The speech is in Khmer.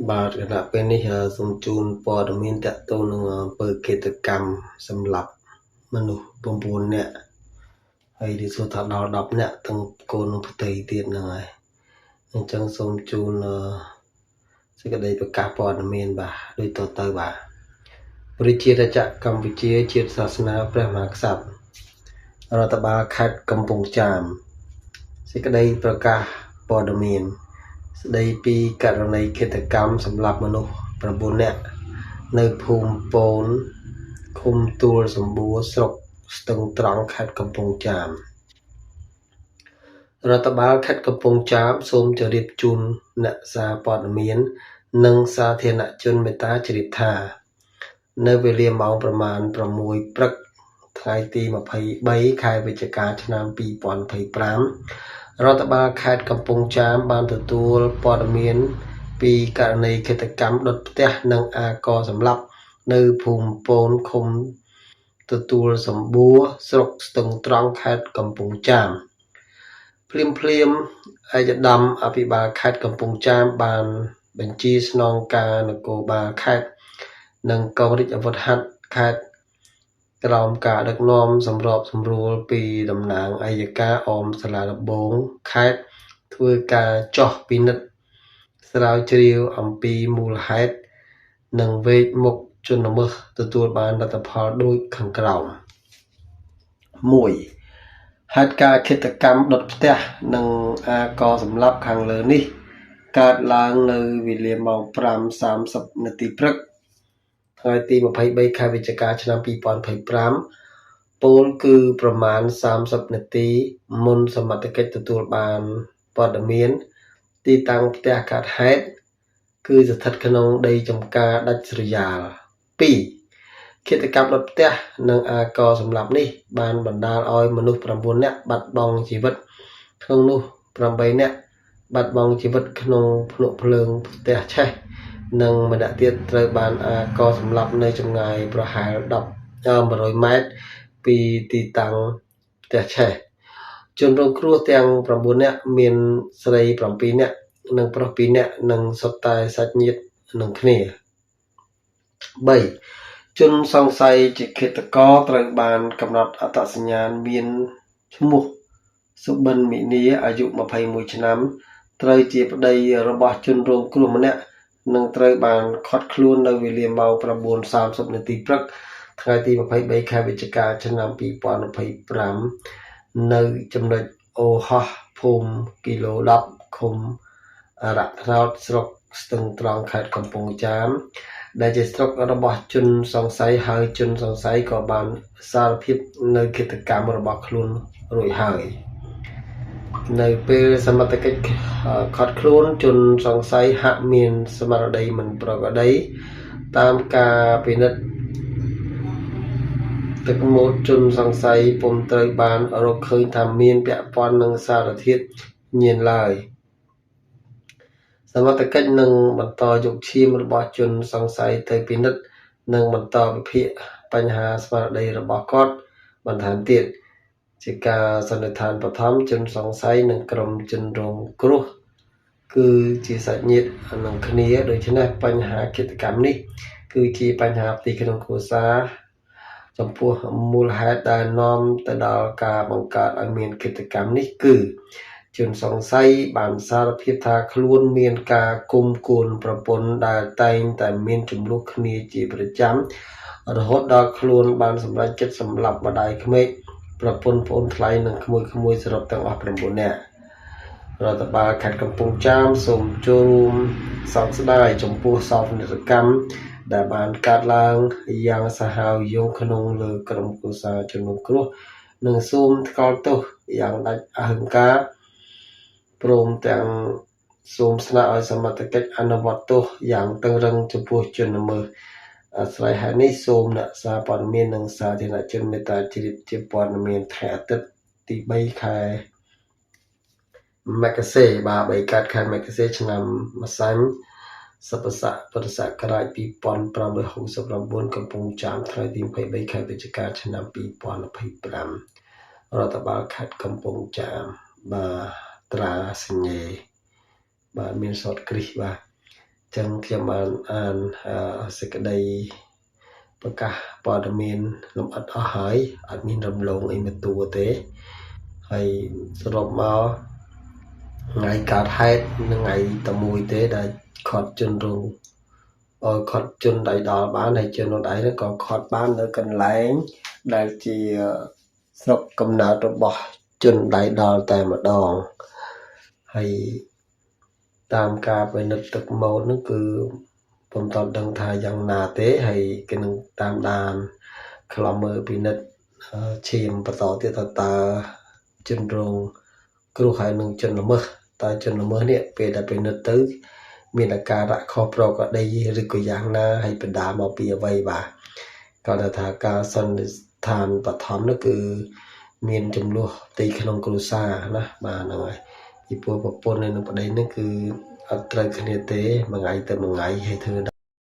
បាទគណៈពេលនេះសូមជូនព័ត៌មានតកតងនឹងអំពើឃាតកម្មសម្លាប់មនុស្ស9នាក់ហើយរីសុទ្ធថាដល់10នាក់ទាំងកូននិងផ្ទៃទៀតហ្នឹងហើយអញ្ចឹងសូមជូនសេចក្តីប្រកាសព័ត៌មានបាទដូចតទៅបាទព្រះជារាជកម្ពុជាជាតិសាសនាព្រះមហាក្សត្ររដ្ឋបាលខេត្តកំពង់ចាមសេចក្តីប្រកាសព័ត៌មានស្ដីពីករណីឃាតកម្មសម្លាប់មនុស្ស9នាក់នៅភូមិពូនឃុំទួលសម្បួរស្រុកស្ទឹងត្រង់ខេត្តកំពង់ចាមរដ្ឋបាលខេត្តកំពង់ចាមសូមជម្រាបជូនអ្នកសារព័ត៌មាននិងសាធារណជនមេត្តាជ្រាបថានៅវេលាម៉ោងប្រមាណ6ព្រឹកថ្ងៃទី23ខែវិច្ឆិកាឆ្នាំ2025រដ្ឋបាលខេត្តកំពង់ចាមបានទទួលព័ត៌មានពីករណីឃាតកម្មដុតផ្ទះនិងអាកសម្លាប់នៅភូមិពូនឃុំទទួលសម្បួរស្រុកស្ទឹងត្រង់ខេត្តកំពង់ចាមភ្លាមឯកឧត្តមអភិបាលខេត្តកំពង់ចាមបានបញ្ជាស្នងការនគរបាលខេត្តនិងកងរាជអាវុធហត្ថខេត្តក្រោមការដឹកនាំសម្របសម្រួលពីតំណាងអัยការអមសាលាដំបងខេត្តធ្វើការចោះពិនិត្យស្រាវជ្រាវអំពីមូលហេតុនិងវេកមុខជនល្មើសទទួលបានលទ្ធផលដូចខាងក្រោម 1. ហេតុការណ៍ឃាតកម្មដុតផ្ទះនិងអាកសម្លាប់ខាងលើនេះកើតឡើងនៅវេលាម៉ោង 5:30 នាទីព្រឹកថ្ងៃទី23ខែវិច្ឆិកាឆ្នាំ2025ពលគឺប្រមាណ30នាទីមុនសមត្ថកិច្ចទទួលបានព័ត៌មានទីតាំងផ្ទះកើតហេតុគឺស្ថិតក្នុងដីចំការដាច់ស្រយាល 2. ឃាតកម្មដុតផ្ទះនិងអាកសម្លាប់នេះបានបណ្ដាលឲ្យមនុស្ស9នាក់បាត់បង់ជីវិតក្នុងនោះ8នាក់បាត់បង់ជីវិតក្នុងភ្នក់ភ្លើងផ្ទះឆេះនិងម្នាក់ទៀតត្រូវបានអាកសម្លាប់នៅចម្ងាយប្រហែល100ម៉ែត្រពីទីតាំងផ្ទះឆេះជនរងគ្រោះទាំង9នាក់មានស្រី7នាក់និងប្រុស2នាក់និងសុទ្ធតែសាច់ញាតិនឹងគ្នា 3. ជនសង្ស័យជាឃាតករត្រូវបានកំណត់អត្តសញ្ញាណមានឈ្មោះសុបិនមីនីអាយុ21ឆ្នាំត្រូវជាប្តីរបស់ជនរងគ្រោះម្នាក់និងត្រូវបានឃាត់ខ្លួននៅវេលាម៉ោង 9:30 នាទីព្រឹកថ្ងៃទី23ខែវិច្ឆិកាឆ្នាំ2025នៅចំណុចអូហោះភូមិគីឡូ10ឃុំអរៈត្នោតស្រុកស្ទឹងត្រង់ខេត្តកំពង់ចាមដែលជាស្រុករបស់ជនសង្ស័យហើយជនសង្ស័យក៏បានសារភាពនៅឃាតកម្មរបស់ខ្លួនរួចហើយនៅពេលសមត្ថកិច្ចឃាត់ខ្លួនជនសង្ស័យហាក់មានស្មារតីមិនប្រក្រតីតាមការពិនិត្យទឹកមុតជនសង្ស័យពុំត្រូវបានរកឃើញថាមានពាក់ព័ន្ធនឹងសារធាតុញៀនឡើយសមត្ថកិច្ចនឹងបន្តយកឈាមរបស់ជនសង្ស័យទៅពិនិត្យនិងបន្តវិភាគបញ្ហាស្មារតីរបស់គាត់បន្ថែមទៀតជាការសន្និដ្ឋានបឋមជនសង្ស័យនិងក្រុមជនរងគ្រោះគឺជាសាច់ញាតិនឹងគ្នាដូច្នេះបញ្ហាឃាតកម្មនេះគឺជាបញ្ហាផ្ទៃក្នុងគ្រួសារចំពោះមូលហេតុដែលនាំទៅដល់ការបង្កើតឲ្យមានឃាតកម្មនេះគឺជនសង្ស័យបានសារភាពថាខ្លួនមានការគុំគួនប្រពន្ធដែលតែងតែមានចំនួនគ្នាជាប្រចាំរហូតដល់ខ្លួនបានសម្រេចចិត្តសម្លាប់ម្ដាយក្មេកប្រពន្ធប្អូនថ្លៃនិងក្មួយសរុបទាំងអស់9នាក់រដ្ឋបាលខេត្តកំពង់ចាមសូមចូលរួមសោកស្ដាយចំពោះសោកនាដកម្មដែលបានកើតឡើងយ៉ាងសាហាវយង់ក្នុងលើក្រុមគ្រួសារជនរងគ្រោះនិងសូមថ្កោលទោសយ៉ាងដាច់អហិង្ការព្រមទាំងសូមស្នើឲ្យសមត្ថកិច្ចអនុវត្តទោសយ៉ាងតឹងរ៉ឹងចំពោះជនល្មើសអាស្រ័យហេតុនេះសូមអ្នកសារព័ត៌មាននិងសាធារណជនមេត្តាជ្រាបជាព័ត៌មានថ្ងៃអាទិត្យទី3ខែមករា3កើតខែមករាឆ្នាំម្សាញ់សព្វស័កពុទ្ធសករាជ2569កំពង់ចាមថ្ងៃទី23ខែវិច្ឆិកាឆ្នាំ2025រដ្ឋបាលខេត្តកំពង់ចាមបាទត្រាសញ្ញេបាទមានសតគ្រីស្ទបាទ ចឹងខ្ញុំបានអានសេចក្តីប្រកាសព័ត៌មានលម្អិតអស់ហើយអត់មានរំលងអីមួយតួទេហើយសរុបមកថ្ងៃកើតហេតុនឹងថ្ងៃតែមួយទេដែលខាត់ជនរងខាត់ជនដៃដល់បានហើយជននោះដៃនោះក៏ខាត់បាននៅកន្លែងដែលជាស្រុកកំណើតរបស់ជនដៃដល់តែម្ដងហើយតាមការពិនិត្យទឹកម៉ូតនោះគឺពុំតន់ដឹងថាយ៉ាងណាទេហើយគេនឹងតាមដានខ្លំមើលពិនិត្យឈាមបន្តទៀតថាតើជនរងគ្រោះហើយនឹងជនល្មើសតើជនល្មើសនេះពេលដែលពិនិត្យទៅមានអាការៈខុសប្រក្រតីឬក៏យ៉ាងណាហើយបណ្ដាលមកពីអ្វីបាទគាត់ថាការសន្និដ្ឋានបឋមនោះគឺមានចំនួនផ្ទៃក្នុងគ្រួសារណាបាទហ្នឹងហើយពីព្រោះប្រពន្ធនៅប្តីនេះគឺអត់ត្រូវគ្នាទេមួយថ្ងៃទៅមួយថ្ងៃហើយធ្វើ